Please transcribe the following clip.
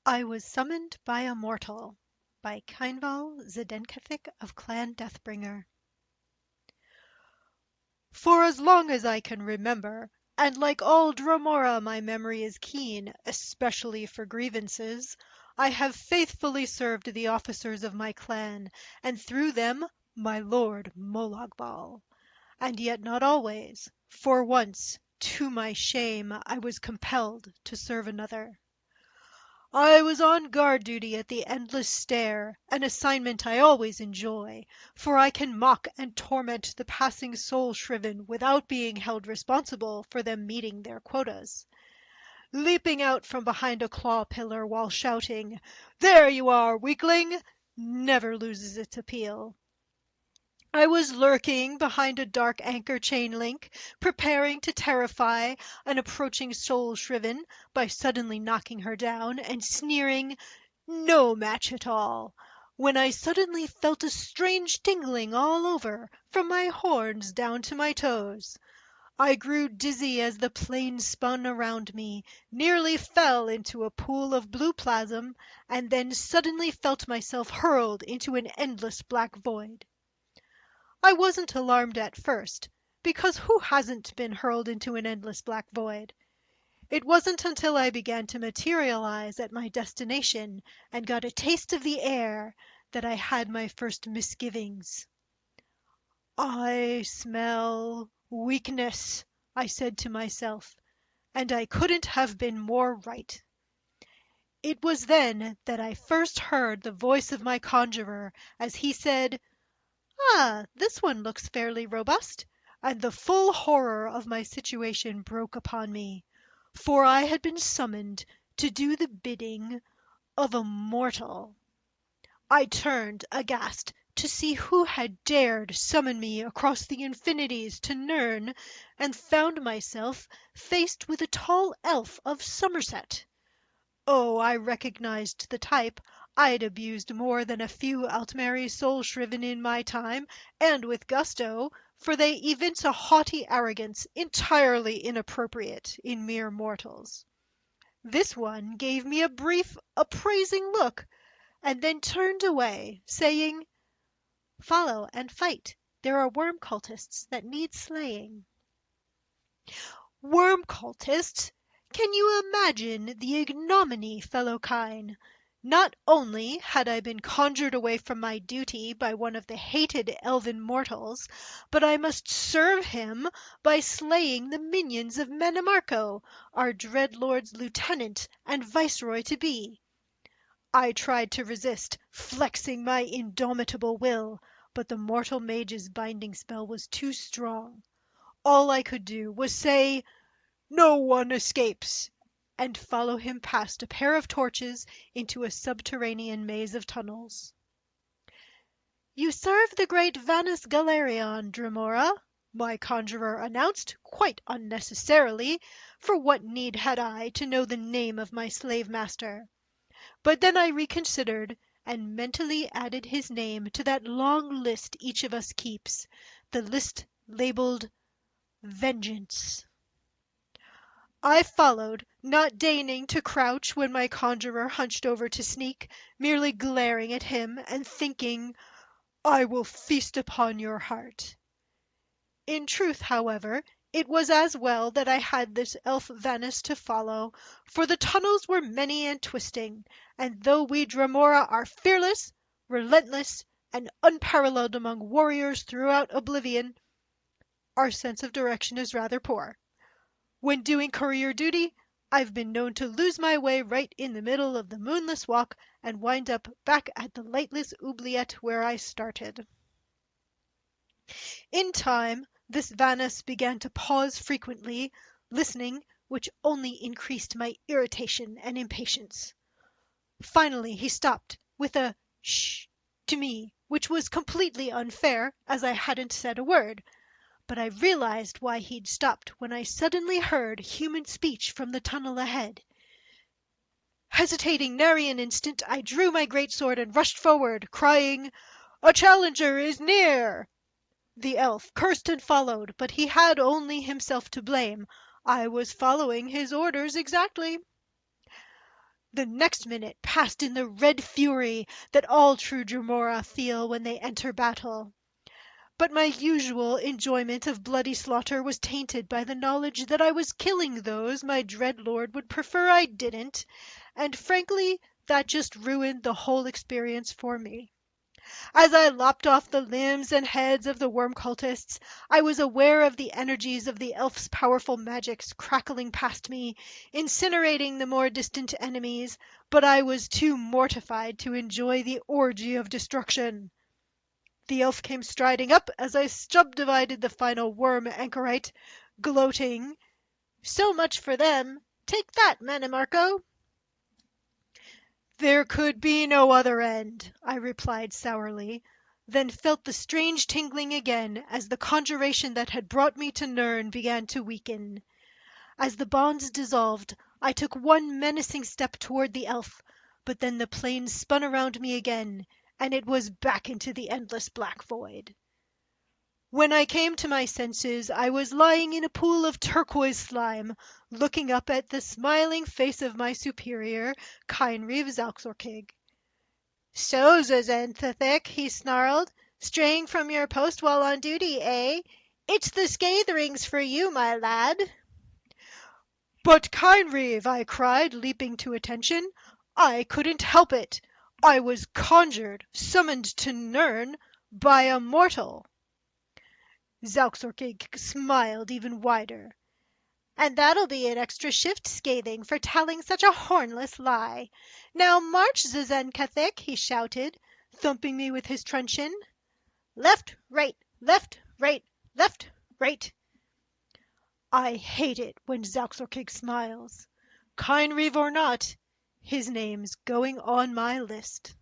I was summoned by a mortal by Keinval Zdenkevich of Clan Deathbringer. For as long as I can remember, and like all Dromora my memory is keen, especially for grievances, I have faithfully served the officers of my clan, and through them my lord Molagbal. And yet not always, for once, to my shame, I was compelled to serve another. I was on guard duty at the Endless Stair, an assignment I always enjoy, for I can mock and torment the passing soul-shriven without being held responsible for them meeting their quotas. Leaping out from behind a claw pillar while shouting, "There you are, weakling!" never loses its appeal. I was lurking behind a dark anchor chain link, preparing to terrify an approaching soul shriven by suddenly knocking her down and sneering, "No match at all," when I suddenly felt a strange tingling all over, from my horns down to my toes. I grew dizzy as the plane spun around me, nearly fell into a pool of blue plasm, and then suddenly felt myself hurled into an endless black void. I wasn't alarmed at first, because who hasn't been hurled into an endless black void? It wasn't until I began to materialize at my destination and got a taste of the air that I had my first misgivings. "I smell weakness," I said to myself, and I couldn't have been more right. It was then that I first heard the voice of my conjurer as he said, "Ah, this one looks fairly robust," and the full horror of my situation broke upon me, for I had been summoned to do the bidding of a mortal. I turned, aghast, to see who had dared summon me across the infinities to Nirn, and found myself faced with a tall elf of Somerset. Oh, I recognized the type. I'd abused more than a few Altmeri soul-shriven in my time, and with gusto, for they evince a haughty arrogance entirely inappropriate in mere mortals. This one gave me a brief, appraising look, and then turned away, saying, "Follow and fight. There are worm cultists that need slaying." Worm cultists! Can you imagine the ignominy, fellow kine? Not only had I been conjured away from my duty by one of the hated elven mortals, but I must serve him by slaying the minions of Menimarco, our dread lord's lieutenant and viceroy-to-be. I tried to resist, flexing my indomitable will, but the mortal mage's binding spell was too strong. All I could do was say, "No one escapes," and follow him past a pair of torches into a subterranean maze of tunnels. "You serve the great Vanus Galerion, Dremora," my conjurer announced, quite unnecessarily, for what need had I to know the name of my slave-master? But then I reconsidered, and mentally added his name to that long list each of us keeps, the list labeled Vengeance. I followed, not deigning to crouch when my conjurer hunched over to sneak, merely glaring at him and thinking, "I will feast upon your heart." In truth, however, it was as well that I had this elf Vanus to follow, for the tunnels were many and twisting, and though we Dremora are fearless, relentless, and unparalleled among warriors throughout Oblivion, our sense of direction is rather poor. When doing courier duty, I've been known to lose my way right in the middle of the moonless walk and wind up back at the lightless oubliette where I started. In time, this Vanus began to pause frequently, listening, which only increased my irritation and impatience. Finally he stopped, with a "shh" to me, which was completely unfair, as I hadn't said a word. But I realized why he'd stopped when I suddenly heard human speech from the tunnel ahead. Hesitating nary an instant, I drew my greatsword and rushed forward, crying, "A challenger is near!" The elf cursed and followed, but he had only himself to blame. I was following his orders exactly. The next minute passed in the red fury that all true Dromora feel when they enter battle. But my usual enjoyment of bloody slaughter was tainted by the knowledge that I was killing those my dread lord would prefer I didn't, and frankly that just ruined the whole experience for me. As I lopped off the limbs and heads of the worm cultists, I was aware of the energies of the elf's powerful magics crackling past me, incinerating the more distant enemies, but I was too mortified to enjoy the orgy of destruction. The elf came striding up as I subdivided the final worm anchorite, gloating, "So much for them. Take that, Manimarco." "There could be no other end," I replied sourly, then felt the strange tingling again as the conjuration that had brought me to Nirn began to weaken. As the bonds dissolved, I took one menacing step toward the elf, but then the plane spun around me again, and it was back into the endless black void. When I came to my senses, I was lying in a pool of turquoise slime, looking up at the smiling face of my superior, Kynreeve Zalxorkig. "So, Zenzanthithic," he snarled, "straying from your post while on duty, eh? It's the Scatherings for you, my lad." "But, Kynreeve," I cried, leaping to attention, "I couldn't help it. I was conjured, summoned to Nirn, by a mortal." Zalxorkig smiled even wider. "And that'll be an extra shift, Scathing, for telling such a hornless lie. Now march, Zezenkethic," he shouted, thumping me with his truncheon. "Left, right, left, right, left, right." I hate it when Zalxorkig smiles. Kynreeve or not, his name's going on my list.